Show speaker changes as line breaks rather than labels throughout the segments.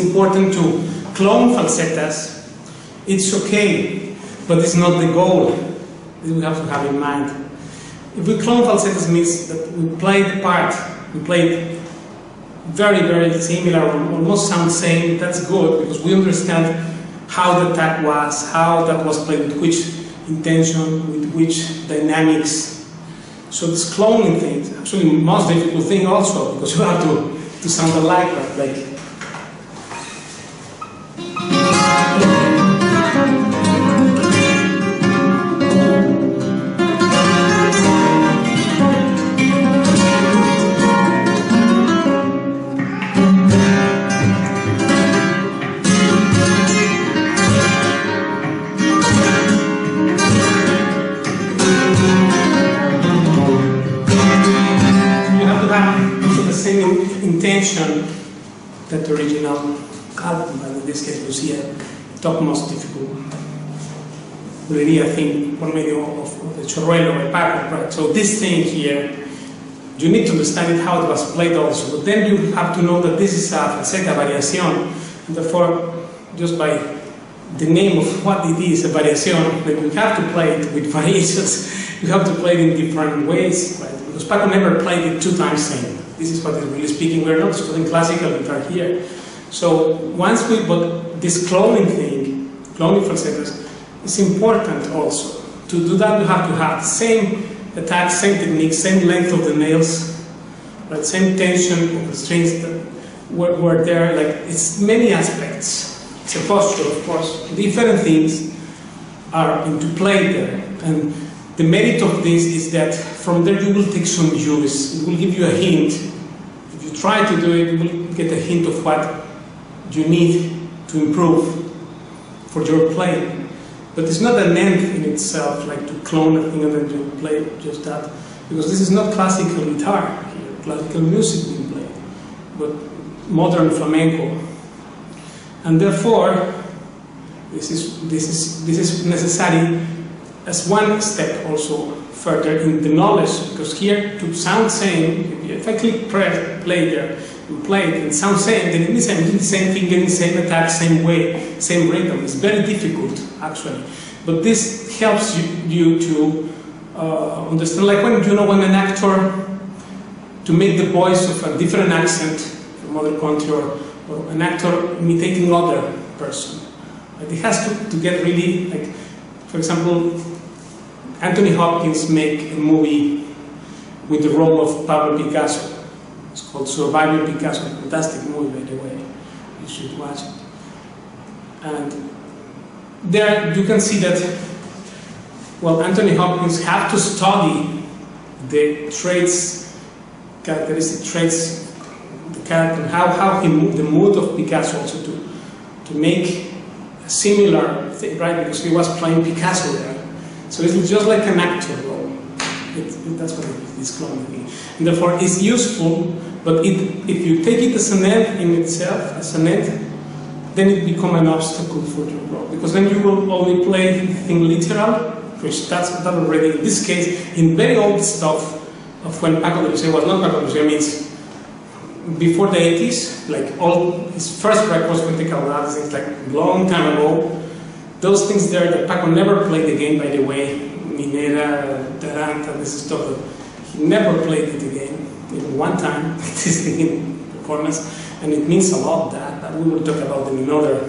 Important to clone falsetas. It's okay, but it's not the goal. This we have to have in mind. If we clone falsetas, means that we play the part, we play it very, very similar, almost sound same. That's good because we understand how the attack was, how that was played, with which intention, with which dynamics. So this cloning thing is actually the most difficult thing also, because you have to sound alike, like. Intention that the original album, and in this case Luzia, top most difficult. Bulerias thing por medio of the Chorruelo by Paco, right? So this thing here, you need to understand it, how it was played also, but then you have to know that this is a falseta variación, and therefore, just by the name of what it is, a variación, then you have to play it with variations, you have to play it in different ways, right? Because Paco never played it 2 times same. This is what is really speaking. We're not studying classical guitar here. So once we, but this cloning thing, cloning falsetas, is important also. To do that, you have to have the same attack, same technique, same length of the nails, right? Same tension of the strings that were there. Like, it's many aspects. It's a posture, of course. Different things are into play there. And the merit of this is that from there you will take some use. It will give you a hint. If you try to do it, you will get a hint of what you need to improve for your playing. But it's not an end in itself, like to clone a thing and then you play just that. Because this is not classical guitar here, classical music being played, but modern flamenco. And therefore, this is necessary as one step also further in the knowledge, because here to sound same, if I click play there and play it and sound same, then it means I'm doing the same thing, getting the same attack, same way, same rhythm. It's very difficult actually, but this helps you to understand, like when when an actor, to make the voice of a different accent from other country, or an actor imitating other person, right? It has to get really, like, for example, Anthony Hopkins made a movie with the role of Pablo Picasso. It's called Surviving Picasso, a fantastic movie, by the way. You should watch it. And there you can see that, well, Anthony Hopkins had to study the traits, characteristic traits, the character, how he moved, the mood of Picasso also to make a similar thing, right? Because he was playing Picasso there. So it's just like an actor role. That's what it is, this cloning thing. And therefore it's useful, but if you take it as an end in itself, as an end, then it becomes an obstacle for your role. Because then you will only play the thing literal, which that already, in this case, in very old stuff of when Paco de Lucia was not Paco de Lucia, means before the 80s, like all his first records with the Caudades, it's like a long time ago. Those things there that Paco never played again, by the way, Minera, Taranta, this stuff, he never played it again, even one time, this thing in performance, and it means a lot that we will talk about them in other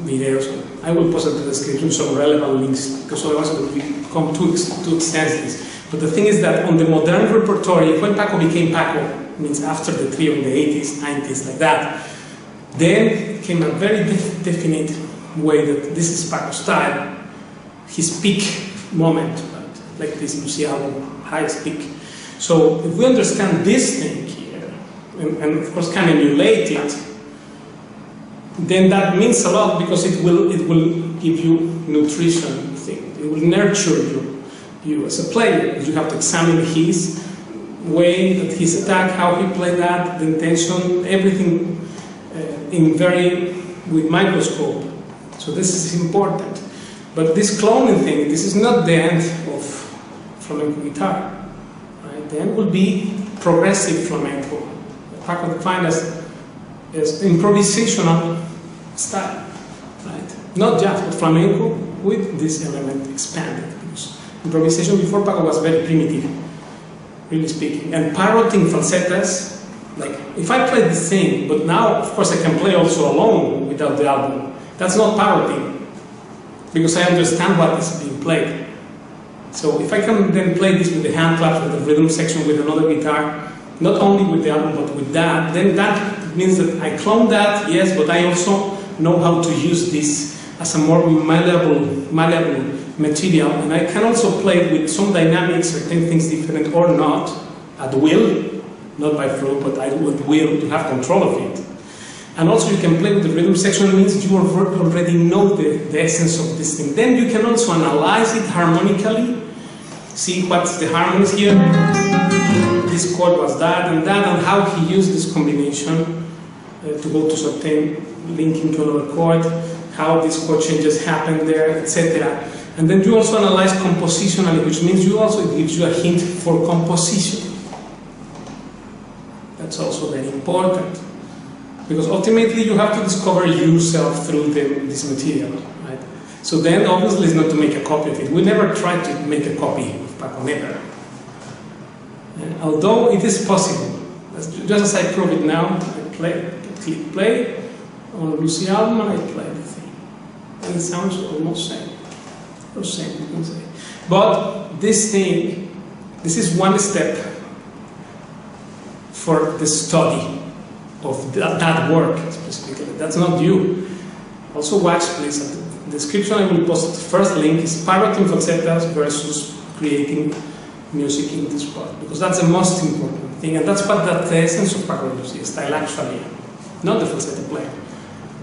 videos. I will post in the description some relevant links, because otherwise it will become too extensive. But the thing is that on the modern repertory, when Paco became Paco, means after the trio in the 80s, 90s, like that, then came a very definite way that this is Paco style, his peak moment, right? Like this Luzia album, highest peak. So if we understand this thing here, and of course can emulate it, then that means a lot, because it will give you nutrition thing. It will nurture you as a player. You have to examine his way, that his attack, how he played that, the intention, everything with microscope. So this is important. But this cloning thing, this is not the end of flamenco guitar. Right? The end will be progressive flamenco. Paco defined as improvisational style, right? Not just but flamenco with this element expanded. Because improvisation before Paco was very primitive, really speaking, and parroting falsetas. Like if I play the same, but now of course I can play also alone without the album. That's not parroting, because I understand what is being played. So if I can then play this with the hand claps, with the rhythm section, with another guitar, not only with the album but with that, then that means that I clone that, yes, but I also know how to use this as a more malleable material, and I can also play with some dynamics, certain things different or not, at will, not by fluke, but at will, to have control of it. And also you can play with the rhythm section, means you already know the essence of this thing. Then you can also analyze it harmonically, see what's the harmonies here, this chord was that, and how he used this combination to go to certain linking to another chord, how these chord changes happen there, etc. And then you also analyze compositionally, which means it gives you a hint for composition. That's also very important, because ultimately you have to discover yourself through this material, right? So then obviously it's not to make a copy of it. We never try to make a copy of Paco, never. Although it is possible, just as I prove it now, I click play on Luzia album and I play the thing, and it sounds almost same, or same you can say. But this thing, this is one step for the study of that work specifically. That's not you. Also watch please at the description. I will post the first link is parroting falsetas versus creating music in this spot, because that's the most important thing, and that's what the essence of Paco de Lucia style actually, not the falsetto playing,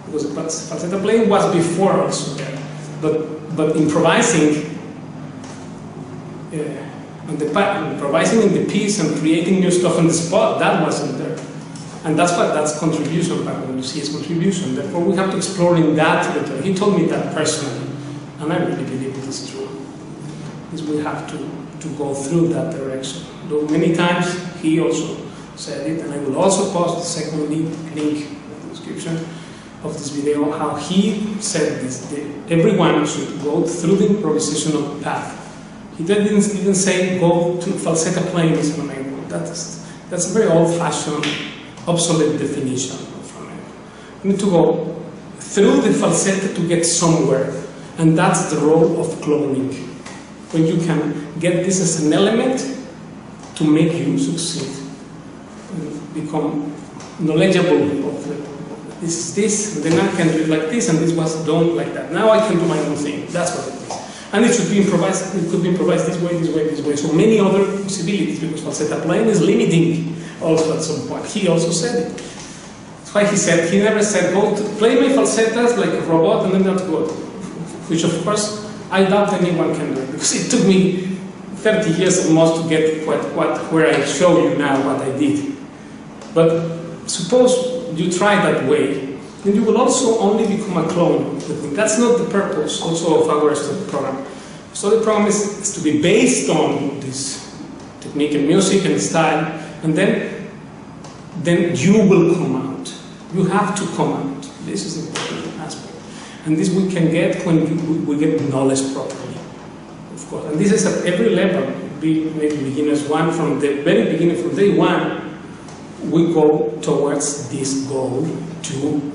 because the falsetto playing was before also there, but improvising improvising in the piece and creating new stuff on the spot, that wasn't there. And that's contribution, Paco de Lucia's contribution. Therefore we have to explore in that territory. He told me that personally, and I really believe it is true. Is we have to go through that direction. Though many times he also said it, and I will also post the second link in the description of this video, how he said this, everyone should go through the improvisational path. He didn't say go to falsetto playing is flamenco. That's a very old-fashioned, obsolete definition of flamenco. You need to go through the falsetto to get somewhere, and that's the role of cloning. When you can get this as an element to make you succeed, and become knowledgeable of this is this, and then I can do it like this, and this was done like that. Now I can do my own thing. That's what it is. And it should be improvised. It could be improvised this way, this way, this way. So many other possibilities, because falsetto playing is limiting. Also at some point, he also said it. That's why he never said, go to play my falsettas like a robot and then that's good. Which of course, I doubt anyone can do it, because it took me 30 years almost to get where I show you now what I did. But suppose you try that way, then you will also only become a clone. That's not the purpose also of our study program. Study program is to be based on this technique and music and style, and then you will come out. You have to come out. This is the important aspect. And this we can get when we get knowledge properly, of course. And this is at every level. Maybe beginners one, from the very beginning, from day one, we go towards this goal to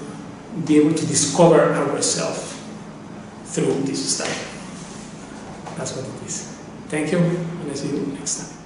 be able to discover ourselves through this style. That's what it is. Thank you, and I see you next time.